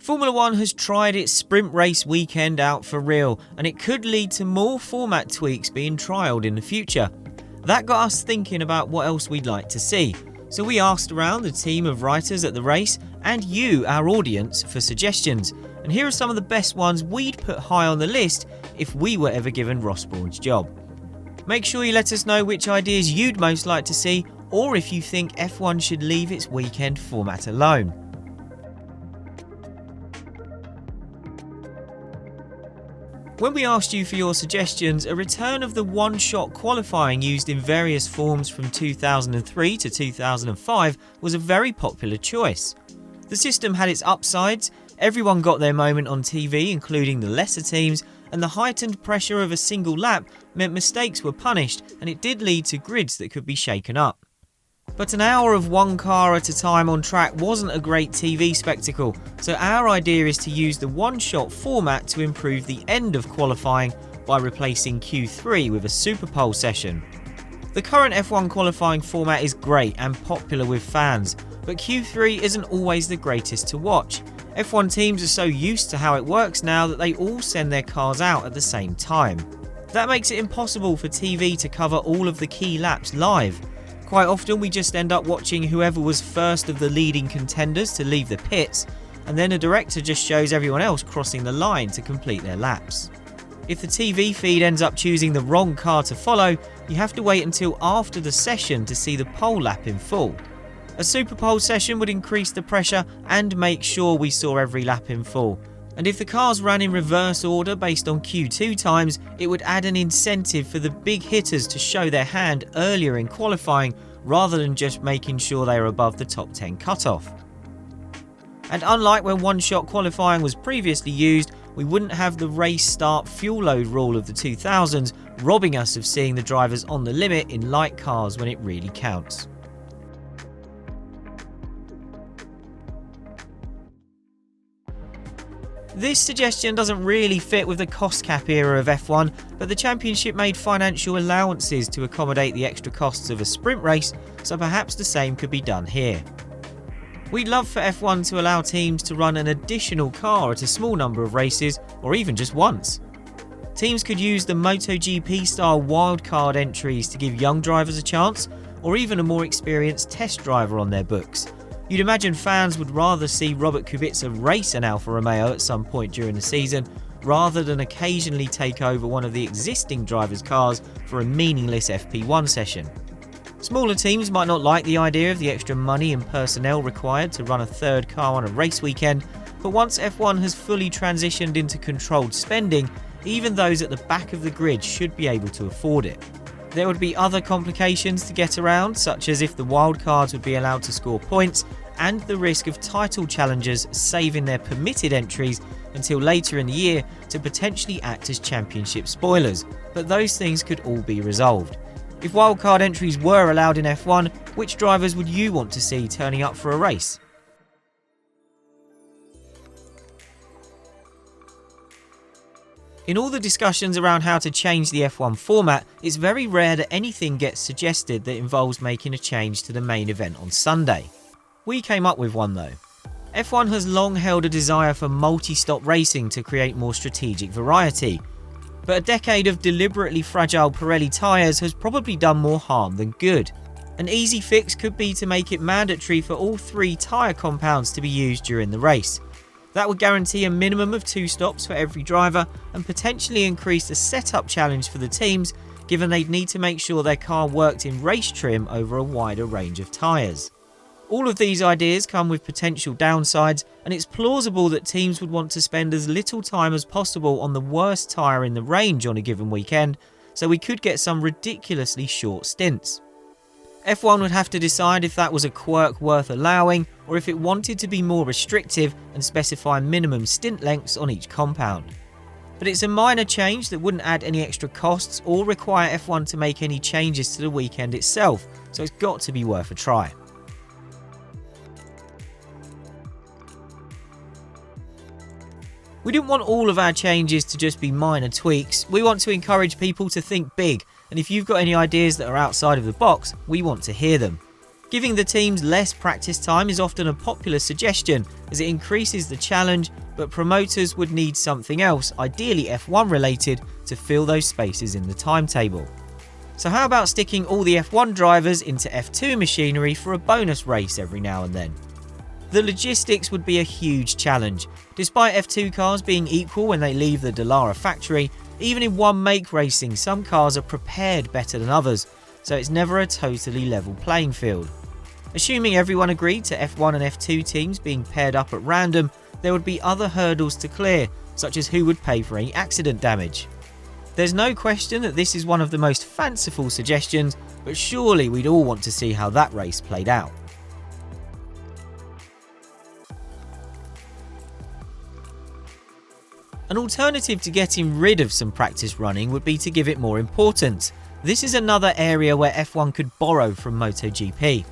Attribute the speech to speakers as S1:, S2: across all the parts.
S1: Formula 1 has tried its sprint race weekend out for real, and it could lead to more format tweaks being trialled in the future. That got us thinking about what else we'd like to see, so we asked around the team of writers at the race and you, our audience, for suggestions, and here are some of the best ones we'd put high on the list if we were ever given Ross Brawn's job. Make sure you let us know which ideas you'd most like to see, or if you think F1 should leave its weekend format alone. When we asked you for your suggestions, a return of the one-shot qualifying used in various forms from 2003 to 2005 was a very popular choice. The system had its upsides, everyone got their moment on TV, including the lesser teams, and the heightened pressure of a single lap meant mistakes were punished, and it did lead to grids that could be shaken up. But an hour of one car at a time on track wasn't a great TV spectacle, so our idea is to use the one-shot format to improve the end of qualifying by replacing Q3 with a SUPERPOLE session. The current F1 qualifying format is great and popular with fans, but Q3 isn't always the greatest to watch. F1 teams are so used to how it works now that they all send their cars out at the same time. That makes it impossible for TV to cover all of the key laps live. Quite often we just end up watching whoever was first of the leading contenders to leave the pits, and then a director just shows everyone else crossing the line to complete their laps. If the TV feed ends up choosing the wrong car to follow, you have to wait until after the session to see the pole lap in full. A SUPERPOLE session would increase the pressure and make sure we saw every lap in full. And if the cars ran in reverse order based on Q2 times, it would add an incentive for the big hitters to show their hand earlier in qualifying rather than just making sure they are above the top 10 cutoff. And unlike when one-shot qualifying was previously used, we wouldn't have the race start fuel load rule of the 2000s robbing us of seeing the drivers on the limit in light cars when it really counts. This suggestion doesn't really fit with the cost cap era of F1, but the championship made financial allowances to accommodate the extra costs of a sprint race, so perhaps the same could be done here. We'd love for F1 to allow teams to run an additional car at a small number of races, or even just once. Teams could use the MotoGP style wildcard entries to give young drivers a chance, or even a more experienced test driver on their books. You'd imagine fans would rather see Robert Kubica race an Alfa Romeo at some point during the season, rather than occasionally take over one of the existing drivers' cars for a meaningless FP1 session. Smaller teams might not like the idea of the extra money and personnel required to run a third car on a race weekend, but once F1 has fully transitioned into controlled spending, even those at the back of the grid should be able to afford it. There would be other complications to get around, such as if the wildcards would be allowed to score points, and the risk of title challengers saving their permitted entries until later in the year to potentially act as championship spoilers, but those things could all be resolved. If wildcard entries were allowed in F1, which drivers would you want to see turning up for a race? In all the discussions around how to change the F1 format, it's very rare that anything gets suggested that involves making a change to the main event on Sunday. We came up with one though. F1 has long held a desire for multi-stop racing to create more strategic variety, but a decade of deliberately fragile Pirelli tyres has probably done more harm than good. An easy fix could be to make it mandatory for all 3 tyre compounds to be used during the race. That would guarantee a minimum of 2 stops for every driver and potentially increase the setup challenge for the teams, given they'd need to make sure their car worked in race trim over a wider range of tyres. All of these ideas come with potential downsides, and it's plausible that teams would want to spend as little time as possible on the worst tyre in the range on a given weekend, so we could get some ridiculously short stints. F1 would have to decide if that was a quirk worth allowing, or if it wanted to be more restrictive and specify minimum stint lengths on each compound. But it's a minor change that wouldn't add any extra costs or require F1 to make any changes to the weekend itself, so it's got to be worth a try. We didn't want all of our changes to just be minor tweaks. We want to encourage people to think big, and if you've got any ideas that are outside of the box, we want to hear them. Giving the teams less practice time is often a popular suggestion as it increases the challenge, but promoters would need something else, ideally F1 related, to fill those spaces in the timetable. So how about sticking all the F1 drivers into F2 machinery for a bonus race every now and then? The logistics would be a huge challenge. Despite F2 cars being equal when they leave the Dallara factory, even in one make racing, some cars are prepared better than others, so it's never a totally level playing field. Assuming everyone agreed to F1 and F2 teams being paired up at random, there would be other hurdles to clear, such as who would pay for any accident damage. There's no question that this is one of the most fanciful suggestions, but surely we'd all want to see how that race played out. An alternative to getting rid of some practice running would be to give it more importance. This is another area where F1 could borrow from MotoGP.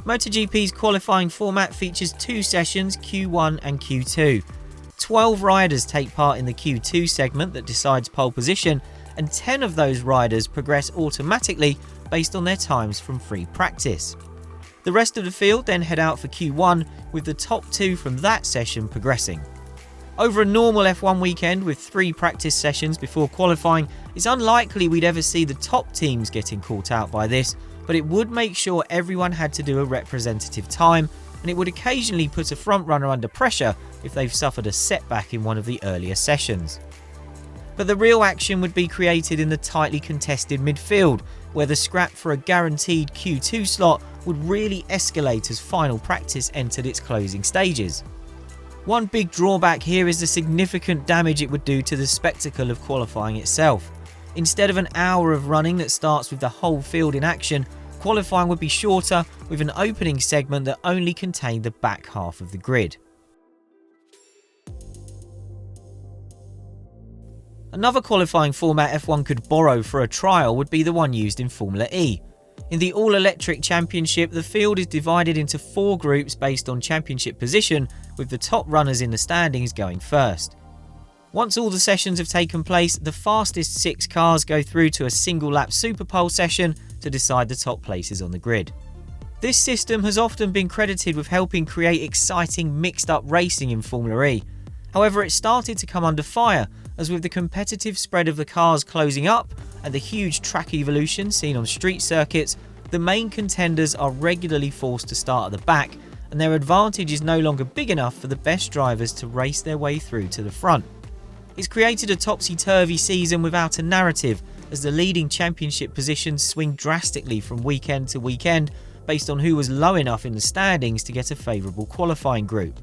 S1: MotoGP's qualifying format features 2 sessions, Q1 and Q2. 12 riders take part in the Q2 segment that decides pole position, and 10 of those riders progress automatically based on their times from free practice. The rest of the field then head out for Q1, with the top 2 from that session progressing. Over a normal F1 weekend with 3 practice sessions before qualifying, it's unlikely we'd ever see the top teams getting caught out by this, but it would make sure everyone had to do a representative time, and it would occasionally put a front runner under pressure if they've suffered a setback in one of the earlier sessions. But the real action would be created in the tightly contested midfield, where the scrap for a guaranteed Q2 slot would really escalate as final practice entered its closing stages. One big drawback here is the significant damage it would do to the spectacle of qualifying itself. Instead of an hour of running that starts with the whole field in action, qualifying would be shorter, with an opening segment that only contained the back half of the grid. Another qualifying format F1 could borrow for a trial would be the one used in Formula E. In the all-electric championship, the field is divided into 4 groups based on championship position, with the top runners in the standings going first. Once all the sessions have taken place, the fastest 6 cars go through to a single-lap SUPERPOLE session to decide the top places on the grid. This system has often been credited with helping create exciting mixed-up racing in Formula E. However, it started to come under fire, as with the competitive spread of the cars closing up and the huge track evolution seen on street circuits, the main contenders are regularly forced to start at the back, and their advantage is no longer big enough for the best drivers to race their way through to the front. It's created a topsy-turvy season without a narrative, as the leading championship positions swing drastically from weekend to weekend based on who was low enough in the standings to get a favourable qualifying group.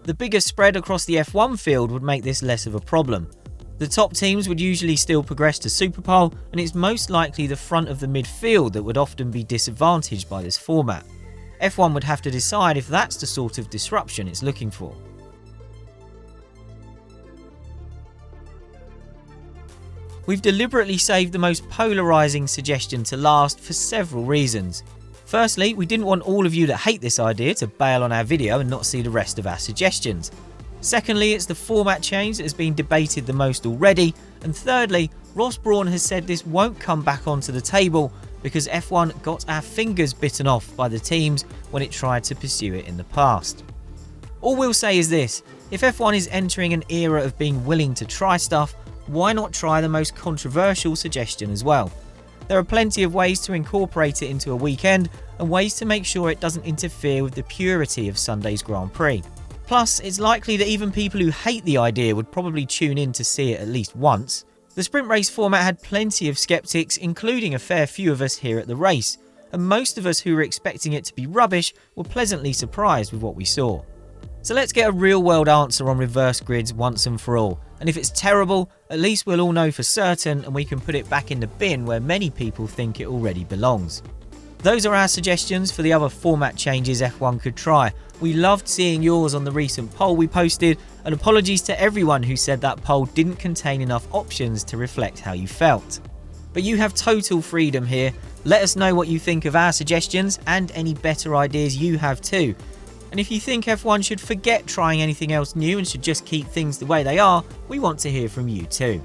S1: The bigger spread across the F1 field would make this less of a problem. The top teams would usually still progress to SUPERPOLE, and it's most likely the front of the midfield that would often be disadvantaged by this format. F1 would have to decide if that's the sort of disruption it's looking for. We've deliberately saved the most polarising suggestion to last for several reasons. Firstly, we didn't want all of you that hate this idea to bail on our video and not see the rest of our suggestions. Secondly, it's the format change that has been debated the most already. And thirdly, Ross Brawn has said this won't come back onto the table because F1 got our fingers bitten off by the teams when it tried to pursue it in the past. All we'll say is this: if F1 is entering an era of being willing to try stuff, why not try the most controversial suggestion as well? There are plenty of ways to incorporate it into a weekend and ways to make sure it doesn't interfere with the purity of Sunday's Grand Prix. Plus, it's likely that even people who hate the idea would probably tune in to see it at least once. The sprint race format had plenty of skeptics, including a fair few of us here at the race, and most of us who were expecting it to be rubbish were pleasantly surprised with what we saw. So let's get a real-world answer on reverse grids once and for all, and if it's terrible, at least we'll all know for certain and we can put it back in the bin where many people think it already belongs. Those are our suggestions for the other format changes F1 could try. We loved seeing yours on the recent poll we posted, and apologies to everyone who said that poll didn't contain enough options to reflect how you felt. But you have total freedom here. Let us know what you think of our suggestions and any better ideas you have too. And if you think F1 should forget trying anything else new and should just keep things the way they are, we want to hear from you too.